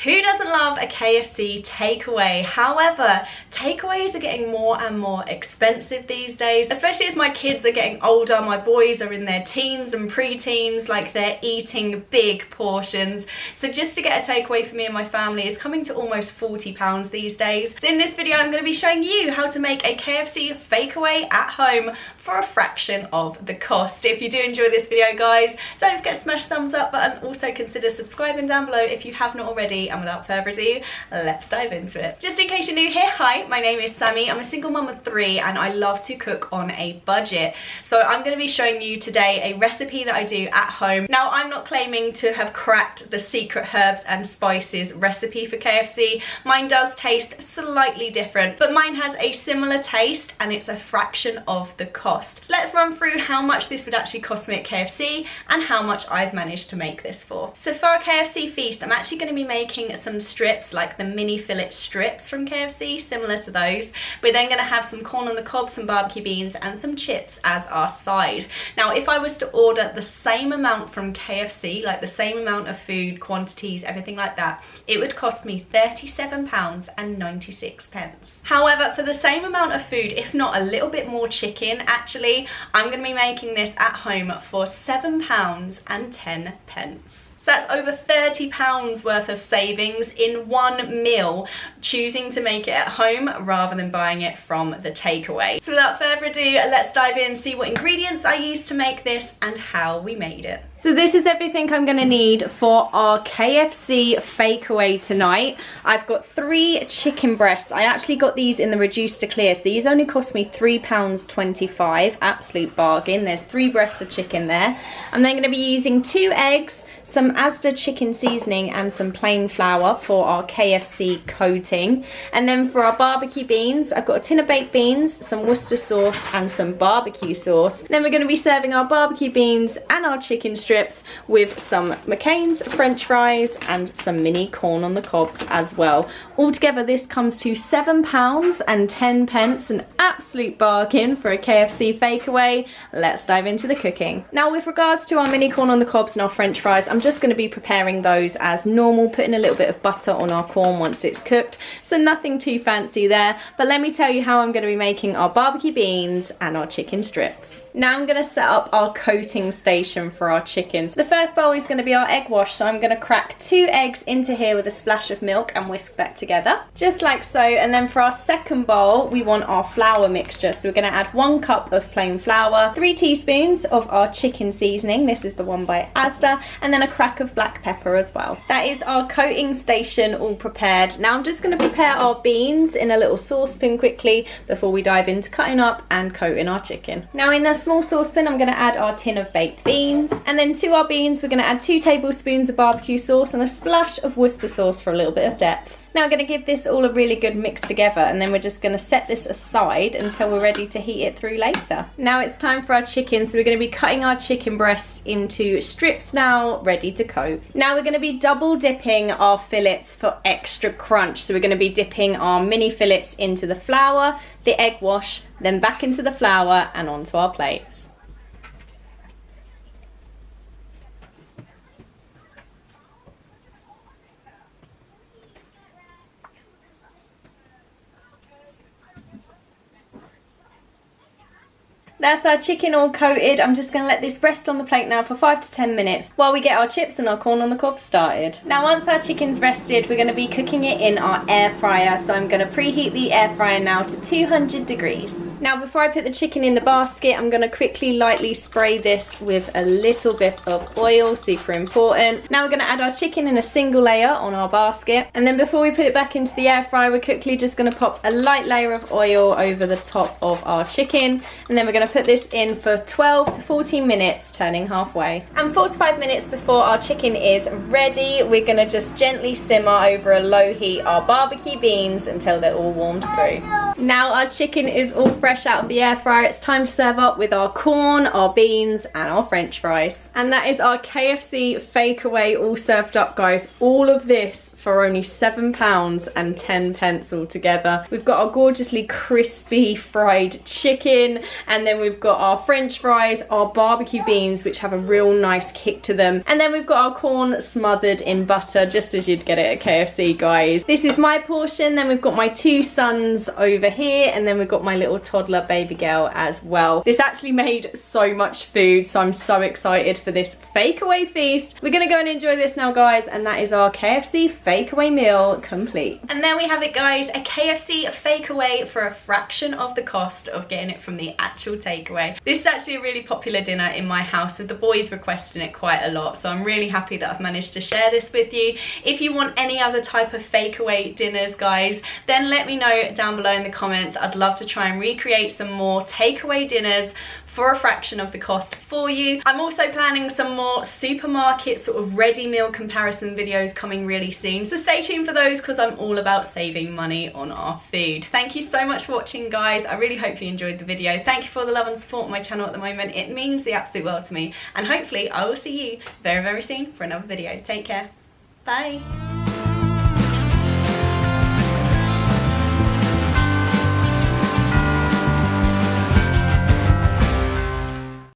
Who doesn't love a KFC takeaway? However, takeaways are getting more and more expensive these days, especially as my kids are getting older. My boys are in their teens and pre-teens, like they're eating big portions. So just to get a takeaway for me and my family is coming to almost £40 these days. So in this video, I'm going to be showing you how to make a KFC fakeaway at home for a fraction of the cost. If you do enjoy this video, guys, don't forget to smash the thumbs up button. Also consider subscribing down below if you have not already. And without further ado, let's dive into it. Just in case you're new here, hi, my name is Sammy. I'm a single mum of 3 and I love to cook on a budget. So I'm going to be showing you today a recipe that I do at home. Now, I'm not claiming to have cracked the secret herbs and spices recipe for KFC. Mine does taste slightly different, but mine has a similar taste and it's a fraction of the cost. So let's run through how much this would actually cost me at KFC and how much I've managed to make this for. So for our KFC feast, I'm actually going to be making some strips, like the mini fillet strips from KFC, similar to those. We're then going to have some corn on the cob, some barbecue beans and some chips as our side. Now, if I was to order the same amount from KFC, like the same amount of food, quantities, everything like that, it would cost me £37.96. However, for the same amount of food, if not a little bit more chicken, actually, I'm going to be making this at home for £7.10. So that's over £30 worth of savings in one meal, choosing to make it at home rather than buying it from the takeaway. So without further ado, let's dive in and see what ingredients I used to make this and how we made it. So this is everything I'm going to need for our KFC fakeaway tonight. I've got 3 chicken breasts. I actually got these in the reduced to clear, so these only cost me £3.25, absolute bargain. There's 3 breasts of chicken there. I'm then going to be using 2 eggs, some Asda chicken seasoning and some plain flour for our KFC coating. And then for our barbecue beans, I've got a tin of baked beans, some Worcester sauce and some barbecue sauce. Then we're going to be serving our barbecue beans and our chicken strips with some McCain's French fries and some mini corn on the cobs as well. Altogether, this comes to £7.10, an absolute bargain for a KFC fakeaway. Let's dive into the cooking. Now, with regards to our mini corn on the cobs and our French fries, I'm just going to be preparing those as normal, putting a little bit of butter on our corn once it's cooked. So nothing too fancy there, but let me tell you how I'm going to be making our barbecue beans and our chicken strips. Now I'm going to set up our coating station for our chickens. The first bowl is going to be our egg wash, so I'm going to crack 2 eggs into here with a splash of milk and whisk that together, just like so. And then for our second bowl, we want our flour mixture. So we're going to add 1 cup of plain flour, 3 teaspoons of our chicken seasoning, this is the one by Asda, and then a crack of black pepper as well. That is our coating station all prepared. Now I'm just going to prepare our beans in a little saucepan quickly before we dive into cutting up and coating our chicken. Now in a small saucepan, I'm going to add our tin of baked beans, and then to our beans we're going to add 2 tablespoons of barbecue sauce and a splash of Worcester sauce for a little bit of depth. Now I'm going to give this all a really good mix together, and then we're just going to set this aside until we're ready to heat it through later. Now it's time for our chicken, so we're going to be cutting our chicken breasts into strips now, ready to coat. Now we're going to be double dipping our fillets for extra crunch. So we're going to be dipping our mini fillets into the flour, the egg wash, then back into the flour and onto our plates. That's our chicken all coated. I'm just going to let this rest on the plate now for 5 to 10 minutes while we get our chips and our corn on the cob started. Now once our chicken's rested, we're going to be cooking it in our air fryer. So I'm going to preheat the air fryer now to 200 degrees. Now before I put the chicken in the basket, I'm going to quickly lightly spray this with a little bit of oil, super important. Now we're going to add our chicken in a single layer on our basket. And then before we put it back into the air fryer, we're quickly just going to pop a light layer of oil over the top of our chicken. And then we're going to put this in for 12 to 14 minutes, turning halfway. And 4 to 5 minutes before our chicken is ready, we're going to just gently simmer over a low heat our barbecue beans until they're all warmed through. Now our chicken is all fresh out of the air fryer. It's time to serve up with our corn, our beans and our French fries. And that is our KFC fakeaway all served up, guys. All of this for only £7.10 altogether. We've got our gorgeously crispy fried chicken, and then we've got our french fries, our barbecue beans, which have a real nice kick to them, and then we've got our corn smothered in butter, just as you'd get it at KFC, guys. This is my portion. Then we've got my 2 sons over here, and then we've got my little toddler baby girl as well. This actually made so much food, so I'm so excited for this Fakeaway feast. We're gonna go and enjoy this now, guys, and that is our KFC Fakeaway meal complete. And there we have it, guys, a KFC Fakeaway for a fraction of the cost of getting it from the actual takeaway. This is actually a really popular dinner in my house, with the boys requesting it quite a lot, so I'm really happy that I've managed to share this with you. If you want any other type of Fakeaway dinners, guys, then let me know down below in the comments. I'd love to try and recreate some more takeaway dinners for a fraction of the cost for you. I'm also planning some more supermarket sort of ready meal comparison videos coming really soon, so stay tuned for those, because I'm all about saving money on our food. Thank you so much for watching, guys. I really hope you enjoyed the video. Thank you for the love and support on my channel at the moment. It means the absolute world to me, and hopefully I will see you very, very soon for another video. Take care. Bye.